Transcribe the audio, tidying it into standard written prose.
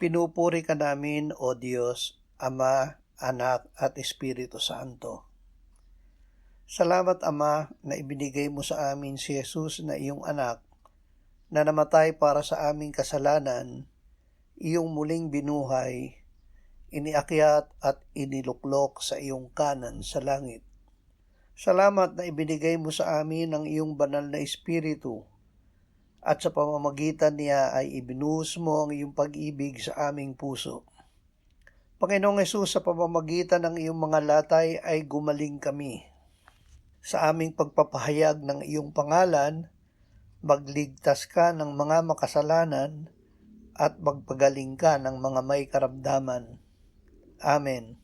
Pinupuri ka namin, O Diyos, Ama, Anak at Espiritu Santo. Salamat, Ama, na ibinigay mo sa amin si Jesus na iyong anak, na namatay para sa aming kasalanan, iyong muling binuhay, iniakyat at iniluklok sa iyong kanan sa langit. Salamat na ibinigay mo sa amin ang iyong banal na Espiritu, at sa pamamagitan niya ay ibinuhos mo ang iyong pag-ibig sa aming puso. Panginoong Hesus, sa pamamagitan ng iyong mga latay ay gumaling kami. Sa aming pagpapahayag ng iyong pangalan, magligtas ka ng mga makasalanan at magpagaling ka ng mga may karamdaman. Amen.